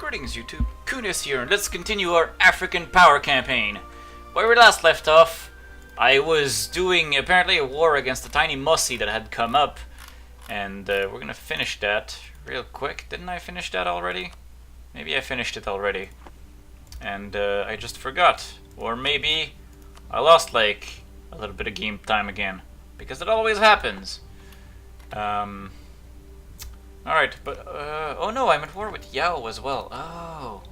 Greetings YouTube, Khundes here, and let's continue our African power campaign. Where we last left off, I was doing apparently a war against a tiny mussy that had come up, and we're gonna finish that real quick. Didn't I finish that already? Maybe I finished it already, and I just forgot. Or maybe I lost like a little bit of game time again, because it always happens. Alright, but, oh no, I'm at war with Yao as well. Oh,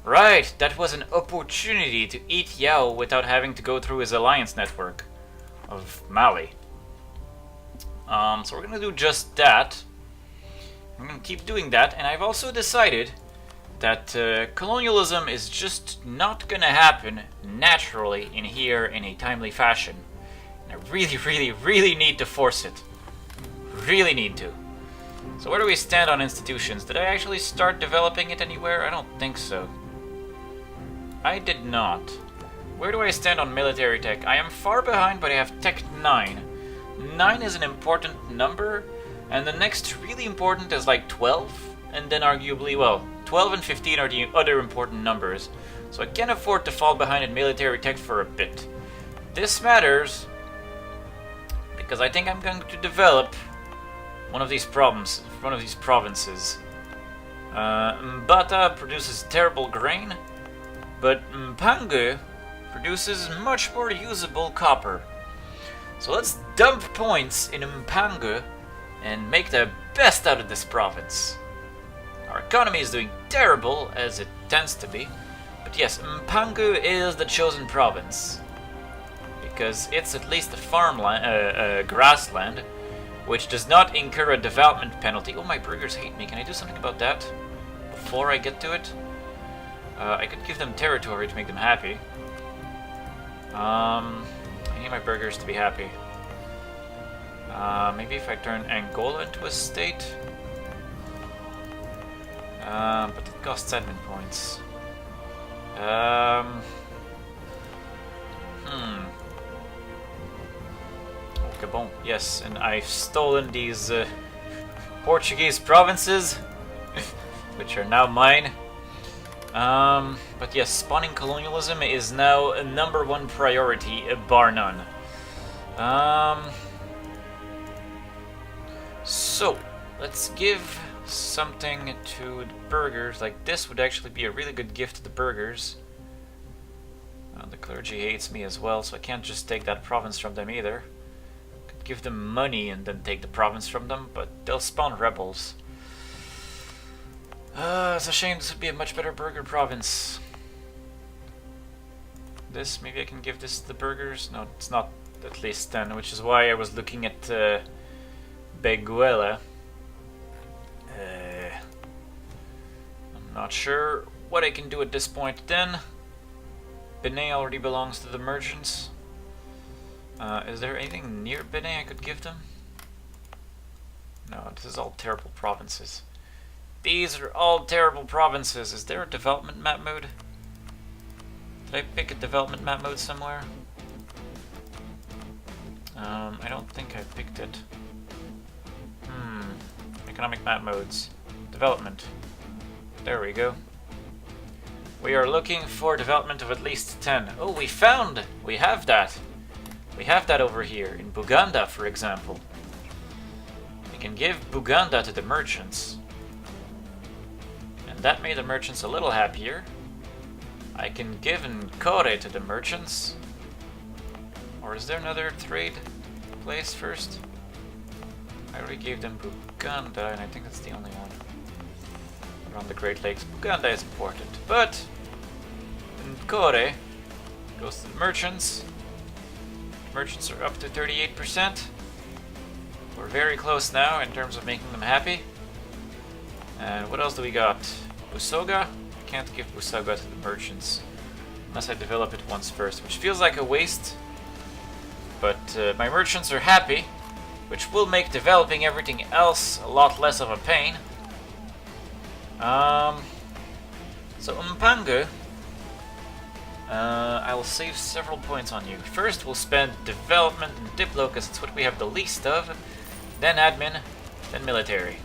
right, that was an opportunity to eat Yao without having to go through his alliance network of Mali. So we're gonna do just that. I'm gonna keep doing that, and I've also decided that colonialism is just not gonna happen naturally in here in a timely fashion. And I really need to force it. Really need to. So where do we stand on institutions? Did I actually start developing it anywhere? I don't think so. I did not. Where do I stand on military tech? I am far behind, but I have tech 9. 9 is an important number, and the next really important is like 12, and then arguably, well, 12 and 15 are the other important numbers. So I can't afford to fall behind in military tech for a bit. This matters, because I think I'm going to develop one of these provinces. Mbata produces terrible grain, but Mpangu produces much more usable copper. So let's dump points in Mpangu and make the best out of this province. Our economy is doing terrible, as it tends to be, but yes, Mpangu is the chosen province, because it's at least a farmland, grassland, which does not incur a development penalty. Oh, my burgers hate me. Can I do something about that before I get to it? I could give them territory to make them happy. I need my burgers to be happy. Maybe if I turn Angola into a state. But it costs admin points. Gabon, yes, and I've stolen these Portuguese provinces, which are now mine. But yes, spawning colonialism is now a #1 priority, bar none. So, let's give something to the burgers. Like this would actually be a really good gift to the burgers. The clergy hates me as well, so I can't just take that province from them either. Give them money and then take the province from them, but they'll spawn rebels. It's a shame. This would be a much better burger province. This, maybe I can give this to the burgers? No, it's not at least 10, which is why I was looking at Beguela. I'm not sure what I can do at this point then. Benin already belongs to the merchants. Is there anything near Benin I could give them? No, this is all terrible provinces. These are all terrible provinces. Is there a development map mode? Did I pick a development map mode somewhere? I don't think I picked it. Economic map modes. Development. There we go. We are looking for development of at least 10. Oh, we have that. We have that over here, in Buganda, for example. We can give Buganda to the merchants. And that made the merchants a little happier. I can give Nkore to the merchants. Or is there another trade place first? I already gave them Buganda, and I think that's the only one. Around the Great Lakes. Buganda is important, but Nkore goes to the merchants. Merchants are up to 38%. We're very close now in terms of making them happy. And what else do we got? Busoga? I can't give Busoga to the merchants unless I develop it once first, which feels like a waste. But my merchants are happy, which will make developing everything else a lot less of a pain. So Mpangu, I'll save several points on you. First, we'll spend development and Diplo, because it's what we have the least of. Then admin, then military.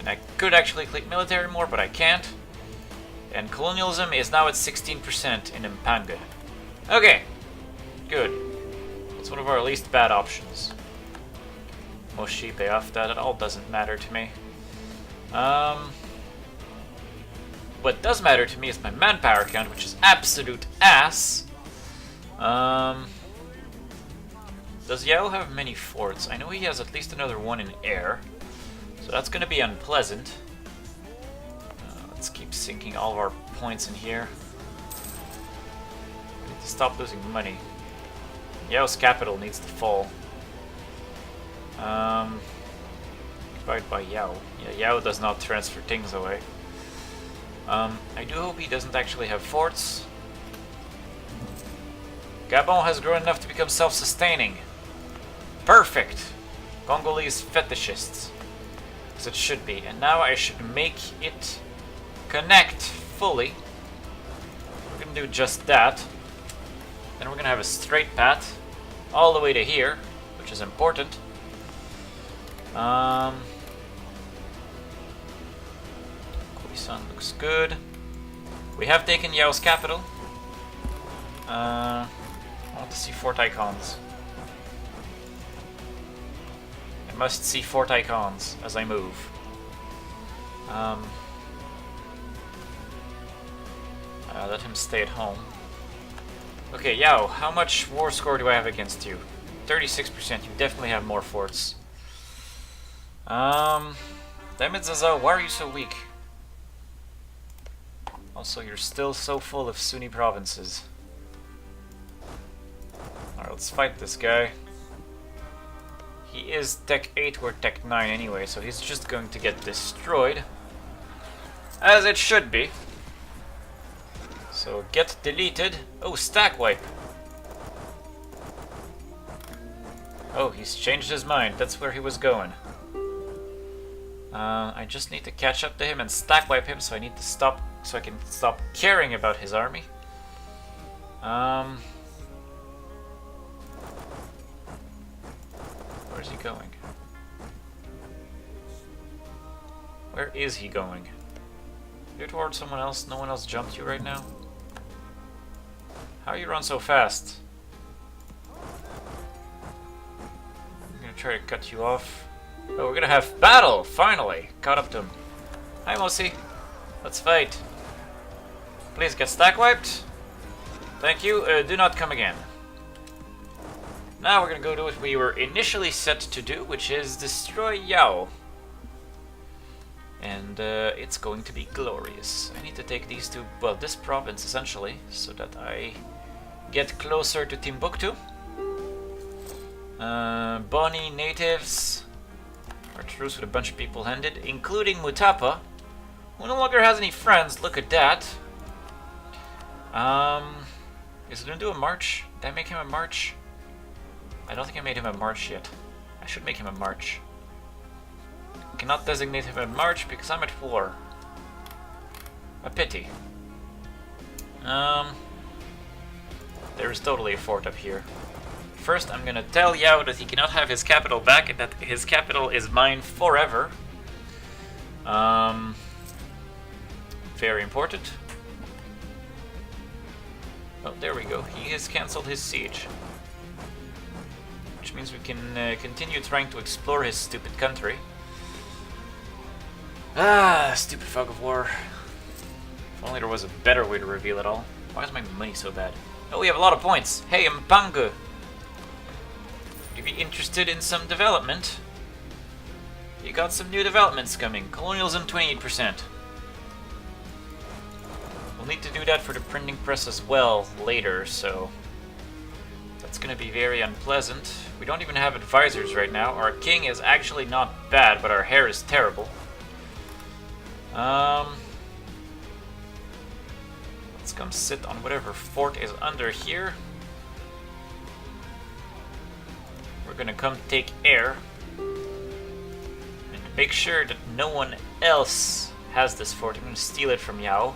And I could actually click military more, but I can't. And colonialism is now at 16% in Mpanga. Okay, good. It's one of our least bad options. Moshi pay off that, it all doesn't matter to me. What does matter to me is my manpower count, which is absolute ass. Does Yao have many forts? I know he has at least another one in air, so that's gonna be unpleasant. Let's keep sinking all of our points in here. We need to stop losing money. Yao's capital needs to fall. Occupied by Yao. Yeah, Yao does not transfer things away. I do hope he doesn't actually have forts. Gabon has grown enough to become self-sustaining. Perfect! Kongolese Fetishists. As it should be. And now I should make it connect fully. We're gonna do just that. Then we're gonna have a straight path all the way to here, which is important. Khoisan looks good. We have taken Yao's capital. I want to see fort icons. I must see fort icons as I move. Let him stay at home. Okay, Yao, how much war score do I have against you? 36%. You definitely have more forts. Damn it, Zaza, why are you so weak? Also, you're still so full of Sunni provinces. Alright, let's fight this guy. He is Tech 8, we're Tech 9 anyway, so he's just going to get destroyed. As it should be. So, get deleted. Oh, stack wipe. Oh, he's changed his mind. That's where he was going. I just need to catch up to him and stack wipe him, so I need to stop, so I can stop caring about his army. Where's he going? Where is he going? You're towards someone else? No one else jumped you right now? How you run so fast? I'm gonna try to cut you off. Oh, we're gonna have battle! Finally! Caught up to him. Hi, Mosi. Let's fight. Please get stack wiped. Thank you. Do not come again. Now we're gonna go do what we were initially set to do, which is destroy Yao. And it's going to be glorious. I need to take these two, well, this province essentially, so that I get closer to Timbuktu. Boni natives. Our truce with a bunch of people ended, including Mutapa, who no longer has any friends. Look at that. Is it gonna do a march? Did I make him a march? I don't think I made him a march yet. I should make him a march. I cannot designate him a march because I'm at war. A pity. There is totally a fort up here. First, I'm gonna tell Yao that he cannot have his capital back and that his capital is mine forever. Very important. Oh, there we go. He has cancelled his siege. Which means we can continue trying to explore his stupid country. Ah, stupid fog of war. If only there was a better way to reveal it all. Why is my money so bad? Oh, we have a lot of points. Hey, Mpanga! Would you be interested in some development? You got some new developments coming. Colonialism 28%. We'll need to do that for the printing press as well later, so that's gonna be very unpleasant. We don't even have advisors right now. Our king is actually not bad, but our hair is terrible. Let's come sit on whatever fort is under here. We're gonna come take air and make sure that no one else has this fort. I'm gonna steal it from Yao.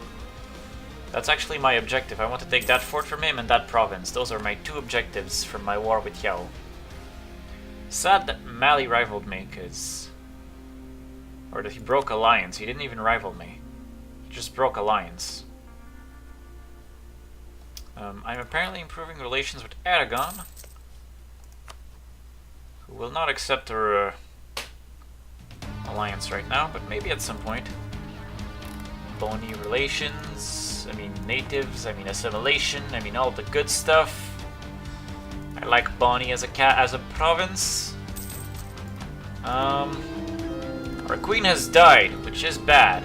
That's actually my objective. I want to take that fort from him and that province. Those are my two objectives from my war with Yao. Sad that Mali rivaled me, because... Or that he broke alliance. He didn't even rival me. He just broke alliance. I'm apparently improving relations with Aragon, who will not accept our alliance right now, but maybe at some point. Bony relations, I mean natives, I mean assimilation, I mean all the good stuff. I like Bonnie as a province. Our queen has died, which is bad.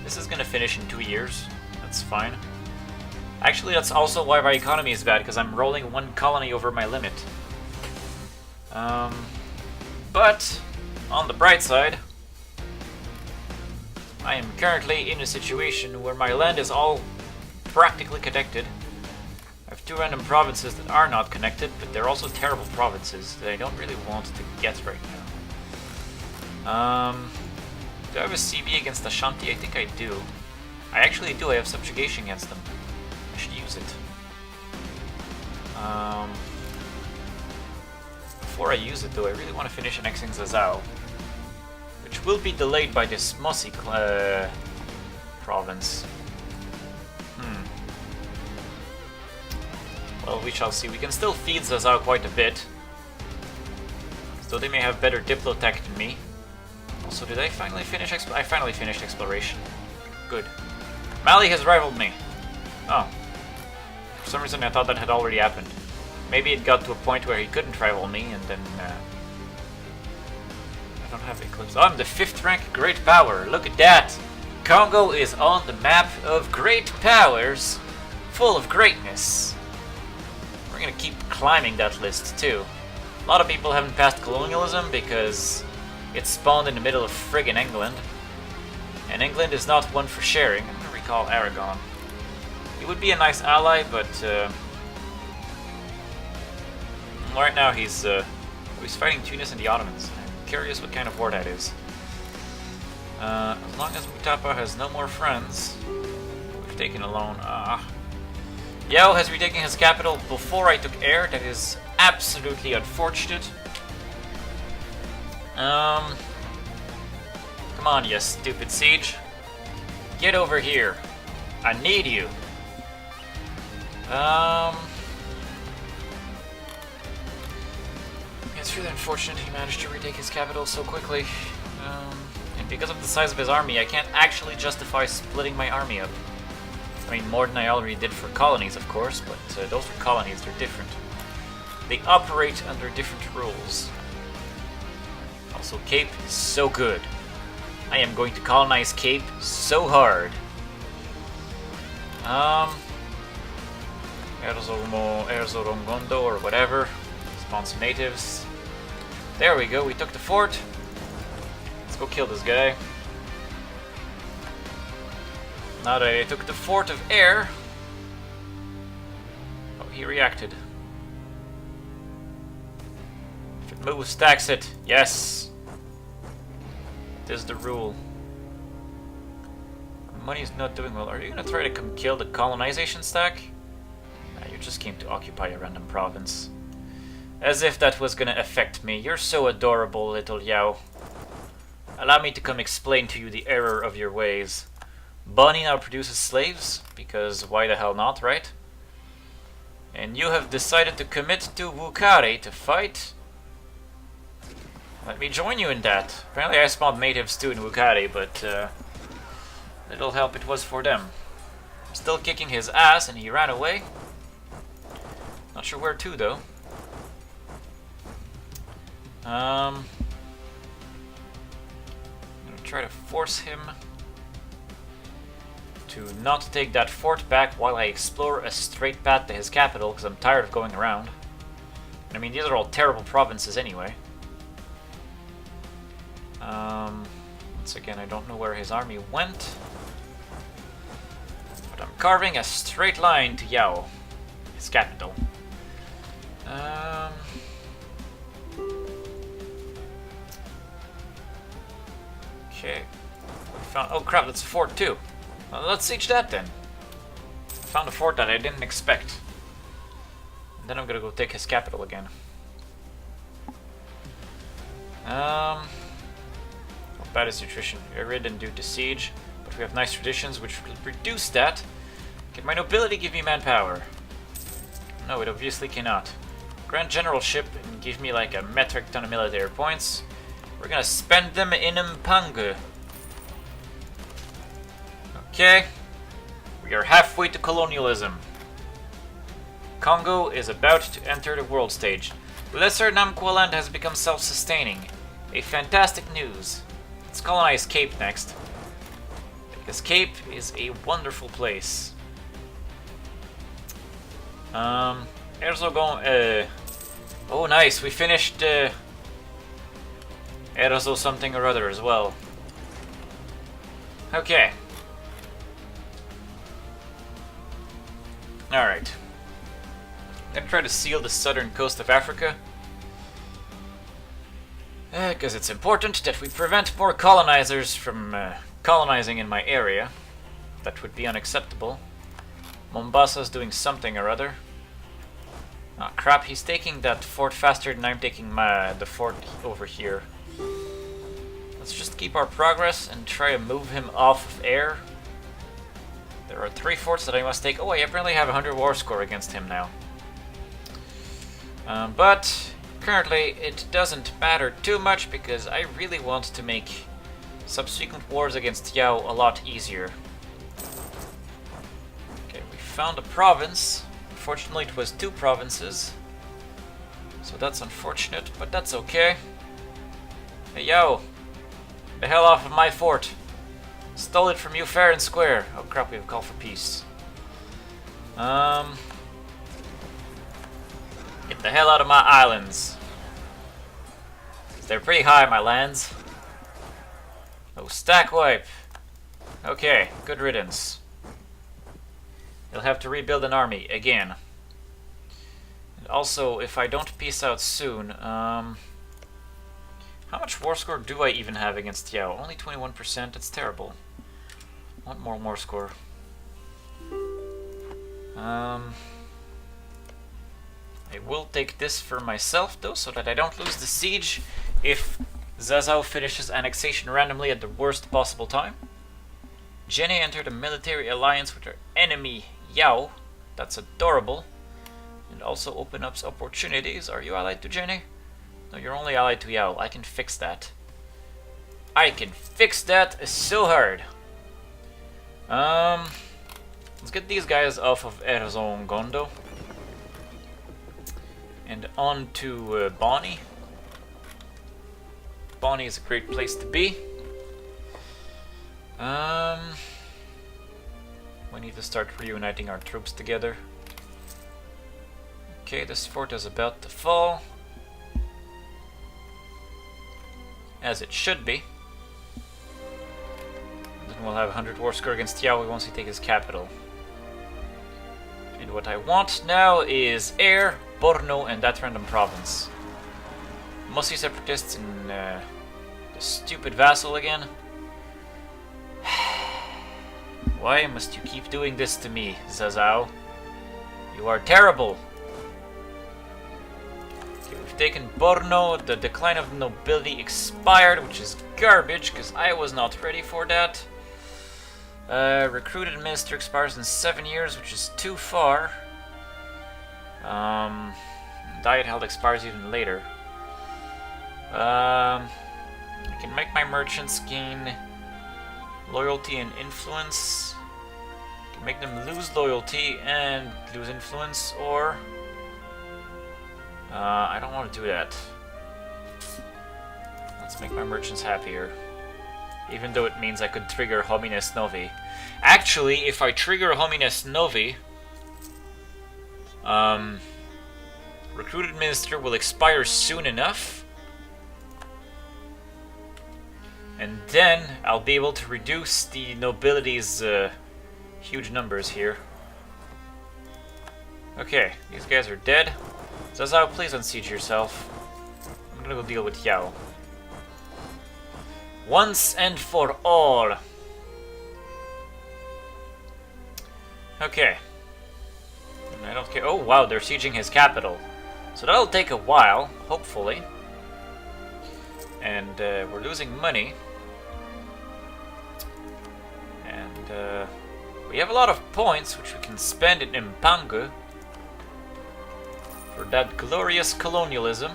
This is gonna finish in 2 years. That's fine. Actually, that's also why my economy is bad, because I'm rolling 1 colony over my limit. But, on the bright side, I am currently in a situation where my land is all practically connected. I have 2 random provinces that are not connected, but they're also terrible provinces that I don't really want to get right now. Do I have a CB against Ashanti? I think I do. I actually do. I have subjugation against them. I should use it. Before I use it, though, I really want to finish annexing Zazao, which will be delayed by this Mossy province. Well, we shall see. We can still feed Zazao quite a bit, so they may have better Diplotech than me. Also, did I finally finish I finally finished exploration. Good. Mali has rivaled me. Oh. For some reason I thought that had already happened. Maybe it got to a point where he couldn't rival me, and then... I don't have Eclipse. Oh, I'm the 5th rank Great Power. Look at that! Congo is on the map of great powers, full of greatness. We're gonna keep climbing that list, too. A lot of people haven't passed colonialism because... it spawned in the middle of friggin' England. And England is not one for sharing. I'm gonna recall Aragon. He would be a nice ally, but right now he's fighting Tunis and the Ottomans. I'm curious what kind of war that is. As long as Mutapa has no more friends, we've taken a loan. Yao has retaken his capital before I took air. That is absolutely unfortunate. Come on, you stupid siege. Get over here. I need you. It's really unfortunate he managed to retake his capital so quickly. And because of the size of his army, I can't actually justify splitting my army up. I mean, more than I already did for colonies, of course, but those are colonies, they're different. They operate under different rules. Also, Cape is so good. I am going to colonize Cape so hard. Erzorongondo or whatever. Spawn some natives. There we go, we took the fort. Let's go kill this guy. Now that I took the fort of air... oh, he reacted. If it moves, stacks it. Yes! It is the rule. Our money's not doing well. Are you gonna try to come kill the colonization stack? Nah, you just came to occupy a random province. As if that was gonna affect me. You're so adorable, little Yao. Allow me to come explain to you the error of your ways. Bonnie now produces slaves, because why the hell not, right? And you have decided to commit to Wukare to fight? Let me join you in that. Apparently I spawned natives too in Wukare, but little help it was for them. I'm still kicking his ass and he ran away. Not sure where to though. I'm gonna try to force him to not take that fort back while I explore a straight path to his capital, because I'm tired of going around. And I mean, these are all terrible provinces anyway. Once again, I don't know where his army went. But I'm carving a straight line to Yao, his capital. Okay. Found, oh crap, that's a fort too. Well, let's siege that then. Found a fort that I didn't expect. And then I'm gonna go take his capital again. How bad is nutrition? Arid and due to siege, but we have nice traditions which will reduce that. Can my nobility give me manpower? No, it obviously cannot. Grant generalship and give me like a metric ton of military points. We're gonna spend them in Mpangu. Okay. We are halfway to colonialism. Kongo is about to enter the world stage. Lesser Namqualand has become self-sustaining. A fantastic news. Let's colonize Cape next. Because Cape is a wonderful place. Erzogon, oh nice, we finished Erzo something or other as well. Okay. Alright. I'm gonna try to seal the southern coast of Africa. Because it's important that we prevent more colonizers from colonizing in my area. That would be unacceptable. Mombasa's doing something or other. Ah, crap, he's taking that fort faster than I'm taking the fort over here. Let's just keep our progress and try to move him off of air. There are 3 forts that I must take. Oh, I apparently have 100 war score against him now. But currently it doesn't matter too much because I really want to make subsequent wars against Yao a lot easier. Okay, we found a province. Unfortunately it was 2 provinces. So that's unfortunate, but that's okay. Hey Yao! The hell off of my fort! Stole it from you fair and square. Oh crap, we have a call for peace. Get the hell out of my islands. They're pretty high, my lands. Oh, stack wipe. Okay, good riddance. You'll have to rebuild an army again. And also, if I don't peace out soon, how much war score do I even have against Yao? Only 21%, that's terrible. I want more war score. I will take this for myself though, so that I don't lose the siege if Zazao finishes annexation randomly at the worst possible time. Jenny entered a military alliance with her enemy Yao. That's adorable. And also open up opportunities. Are you allied to Jenny? No, you're only allied to Yao. I can fix that. I can fix that so hard. Let's get these guys off of Erzongondo. And on to Bonnie. Bonnie is a great place to be. We need to start reuniting our troops together. Okay, this fort is about to fall. As it should be. Then we'll have 100 war score against Yao once we take his capital. And what I want now is Air, Borno, and that random province. Musty separatists in the stupid vassal again. Why must you keep doing this to me, Zazao? You are terrible! Okay, we've taken Borno, the decline of the nobility expired, which is garbage, because I was not ready for that. Recruited minister expires in 7 years, which is too far. Diet held expires even later. I can make my merchants gain loyalty and influence. I can make them lose loyalty and lose influence, or I don't want to do that. Let's make my merchants happier. Even though it means I could trigger Homines Novi. Actually, if I trigger Homines Novi, recruited minister will expire soon enough. And then I'll be able to reduce the nobility's huge numbers here. Okay, these guys are dead. Zazao, please unsiege yourself. I'm gonna go deal with Yao. Once and for all. Okay. I don't care. Oh wow, they're sieging his capital. So that'll take a while, hopefully. And we're losing money. And we have a lot of points which we can spend in Mpangu for that glorious colonialism,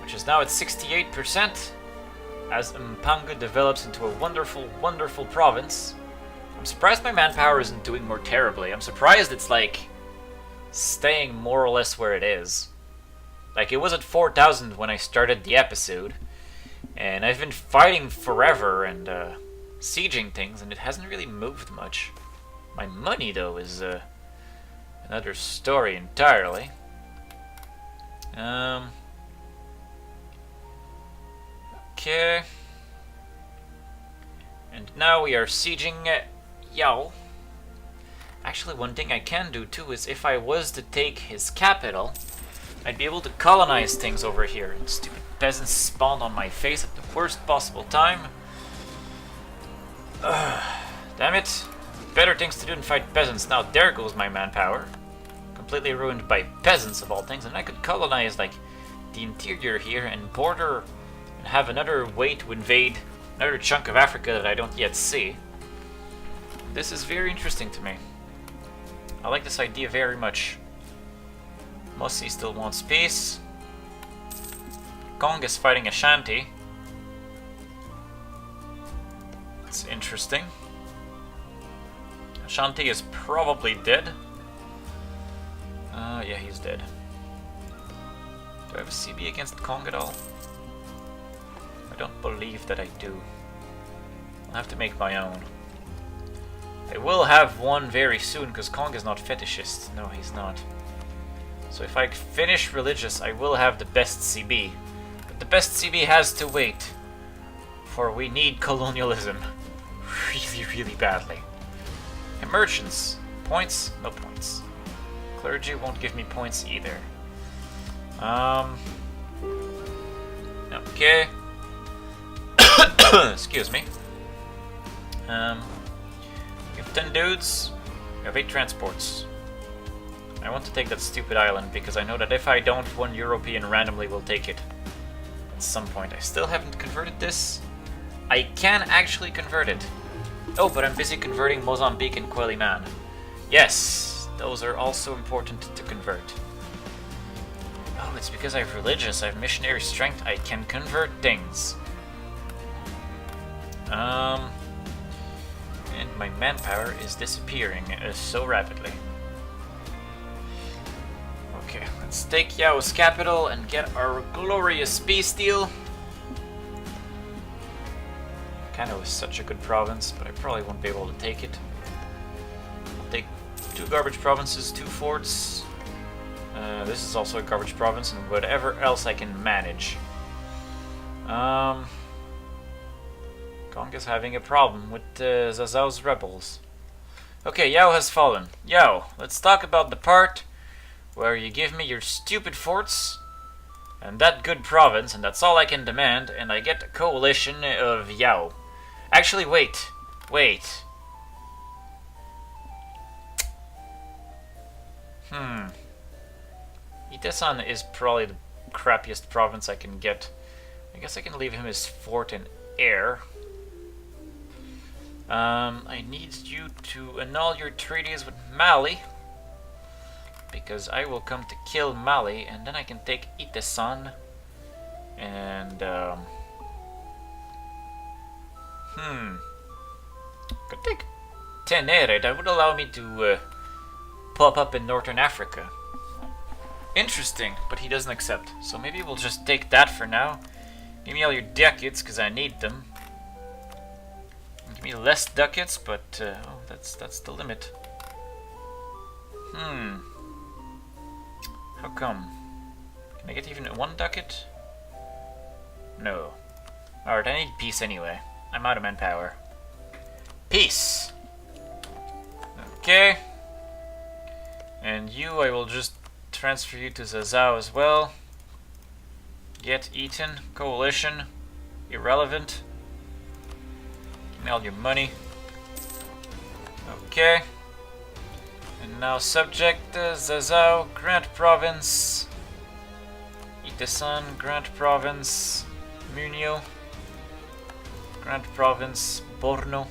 which is now at 68%, as Mpangu develops into a wonderful, wonderful province. I'm surprised my manpower isn't doing more terribly. I'm surprised it's like staying more or less where it is. Like, it was at 4,000 when I started the episode, and I've been fighting forever and sieging things, and it hasn't really moved much. My money, though, is another story entirely. Okay. And now we are sieging Yao. Actually, one thing I can do too is if I was to take his capital, I'd be able to colonize things over here. And stupid peasants spawned on my face at the worst possible time. Damn it. Better things to do than fight peasants. Now there goes my manpower. Completely ruined by peasants of all things. And I could colonize like the interior here and border and have another way to invade another chunk of Africa that I don't yet see. This is very interesting to me. I like this idea very much. Mossi still wants peace. Kong is fighting Ashanti. That's interesting. Ashanti is probably dead. Yeah, he's dead. Do I have a CB against Kong at all? I don't believe that I do. I'll have to make my own. I will have one very soon, because Kong is not fetishist. No, he's not. So if I finish religious, I will have the best CB. But the best CB has to wait. For we need colonialism. Really, really badly. And merchants. Points? No points. Clergy won't give me points either. Okay. Excuse me. We have 10 dudes. We have 8 transports. I want to take that stupid island because I know that if I don't, one European randomly will take it at some point. I still haven't converted this. I can actually convert it. Oh, but I'm busy converting Mozambique and Quelimane. Yes, those are also important to convert. Oh, it's because I have religious, I have missionary strength, I can convert things. And my manpower is disappearing so rapidly. Okay, let's take Yao's capital and get our glorious peace deal. Kano is such a good province, but I probably won't be able to take it. I'll take 2 garbage provinces, 2 forts. This is also a garbage province, and whatever else I can manage. Kong is having a problem with Zazao's rebels. Okay, Yao has fallen. Yao, let's talk about the part where you give me your stupid forts and that good province, and that's all I can demand, and I get a coalition of Yao. Actually, wait. Itesan is probably the crappiest province I can get. I guess I can leave him his fort in air. I need you to annul your treaties with Mali, because I will come to kill Mali, and then I can take Itesan, and could take Tenere. That would allow me to pop up in Northern Africa. Interesting, but he doesn't accept. So maybe we'll just take that for now. Give me all your ducats, because I need them. Give me less ducats, but oh, that's the limit. How come? Can I get even 1 ducat? No. Alright, I need peace anyway. I'm out of manpower. Peace! Okay. And you, I will just transfer you to Zazao as well. Get eaten. Coalition. Irrelevant. Give me all your money. Okay. And now subject Zazao, grant province. Itesan, grant province. Munio, Grand Province Borno,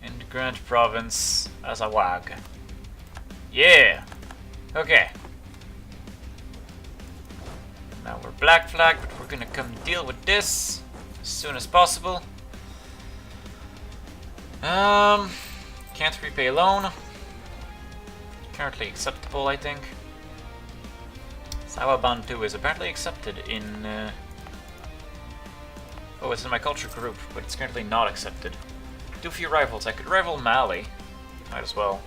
and Grand Province Azawag. Yeah! Okay. Now we're black flag, but we're gonna come deal with this as soon as possible. Can't repay loan. Currently acceptable, I think. Sawabantu is apparently accepted in... Oh, it's in my culture group, but it's currently not accepted. Too few rivals. I could rival Mali. Might as well.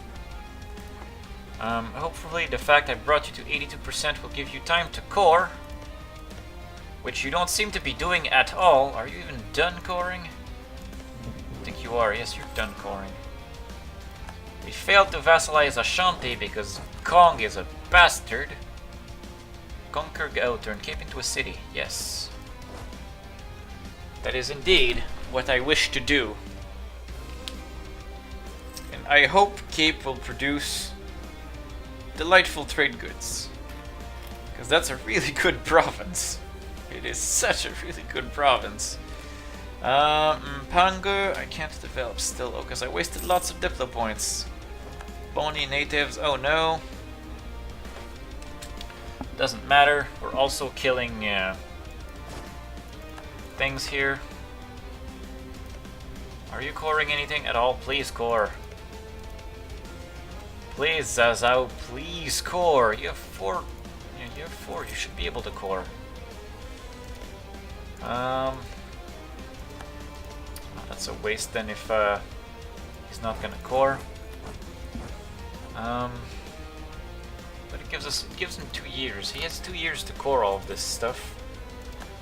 Hopefully the fact I brought you to 82% will give you time to core. Which you don't seem to be doing at all. Are you even done coring? I think you are. Yes, you're done coring. We failed to vassalize Ashanti because Kong is a bastard. Conquer Gauter and Cape into a city. Yes. That is indeed what I wish to do. And I hope Cape will produce delightful trade goods. Because that's a really good province. It is such a really good province. Mpango, I can't develop still, because I wasted lots of Diplo points. Bony natives, oh no. Doesn't matter, we're also killing things here. Are you coring anything at all? Please core. Please, Zazao, please core. You have 4. Yeah, you have 4, you should be able to core. That's a waste then if he's not gonna core. But it gives him 2 years. He has 2 years to core all of this stuff.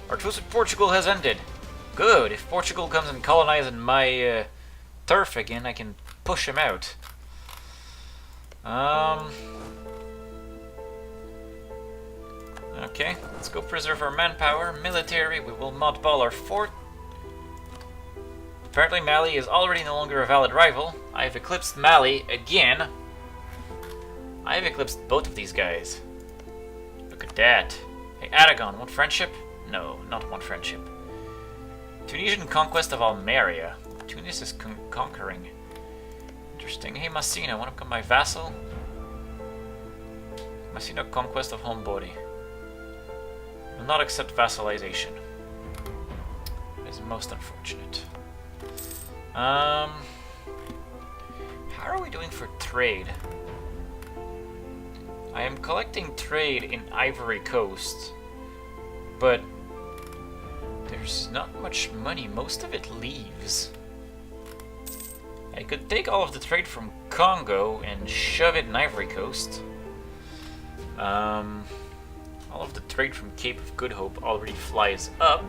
Our truce with Portugal has ended. Good. If Portugal comes and colonizes my turf again, I can push him out. Okay, let's go preserve our manpower. Military, we will mothball our fort. Apparently Mali is already no longer a valid rival. I have eclipsed Mali again. I have eclipsed both of these guys. Look at that. Hey, Aragon, want friendship? No, not want friendship. Tunisian conquest of Almeria. Tunis is conquering. Interesting. Hey, Massina, want to become my vassal? Massina conquest of Hombori. Will not accept vassalization. That is most unfortunate. How are we doing for trade? I am collecting trade in Ivory Coast, but there's not much money. Most of it leaves. I could take all of the trade from Congo and shove it in Ivory Coast. All of the trade from Cape of Good Hope already flies up,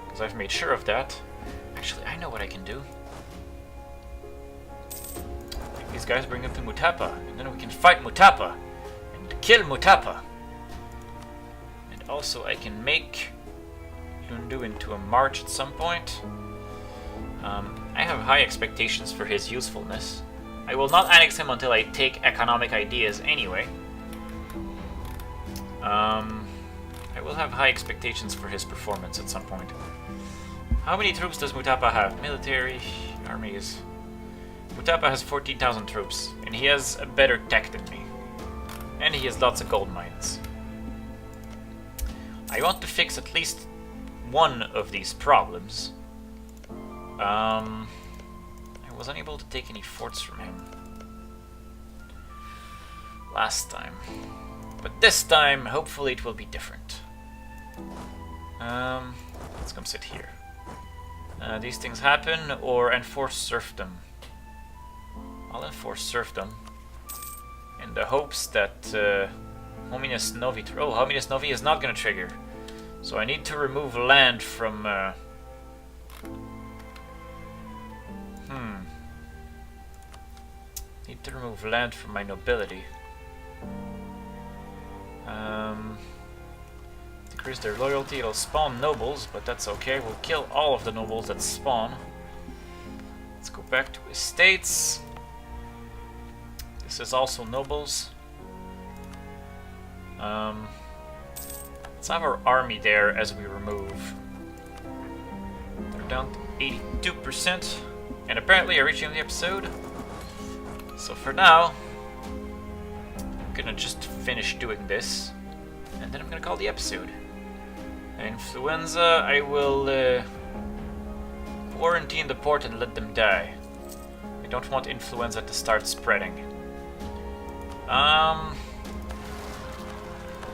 because I've made sure of that. Actually, I know what I can do. Take these guys, bring them to Mutapa, and then we can fight Mutapa and kill Mutapa. And also I can make Lundu into a march at some point. I have high expectations for his usefulness. I will not annex him until I take economic ideas anyway. I will have high expectations for his performance at some point. How many troops does Mutapa have? Military armies. Mutapa has 14,000 troops, and he has a better tech than me. And he has lots of gold mines. I want to fix at least one of these problems. I was unable to take any forts from him last time. But this time, hopefully it will be different. Let's come sit here. These things happen, or enforce serfdom. I'll enforce serfdom. In the hopes that Hominus Novi... Oh, Hominus Novi is not going to trigger. So I need to remove land from... Need to remove land from my nobility. Decrease their loyalty, it'll spawn nobles, but that's okay. We'll kill all of the nobles that spawn. Let's go back to estates. This is also nobles. Let's Let's have our army there as we remove. They're down to 82%. And apparently I reached the end of the episode. So for now, I'm gonna just finish doing this. And then I'm gonna call the episode. Influenza, I will quarantine the port and let them die. I don't want influenza to start spreading.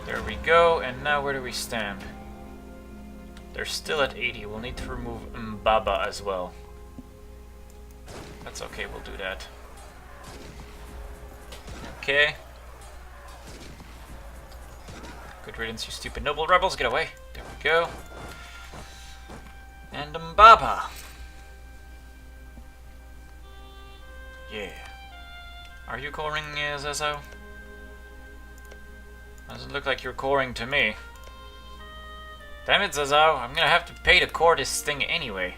There we go, and now where do we stand? They're still at 80. We'll need to remove Mbaba as well. That's okay, we'll do that. Okay. Good riddance, you stupid noble rebels. Get away. There we go. And Mbaba. Yeah. Are you coring, Zezo? Doesn't look like you're coring to me. Damn it, Zezo. I'm gonna have to pay to core this thing anyway.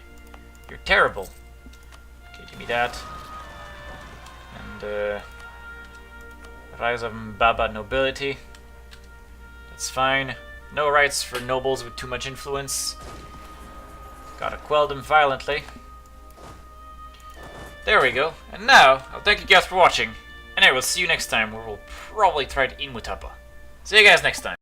You're terrible. Okay, give me that. And, rise of Mbaba nobility. That's fine. No rights for nobles with too much influence. Gotta quell them violently. There we go. And now, I'll thank you guys for watching. And I will see you next time, where we'll probably try to Imutapa. See you guys next time.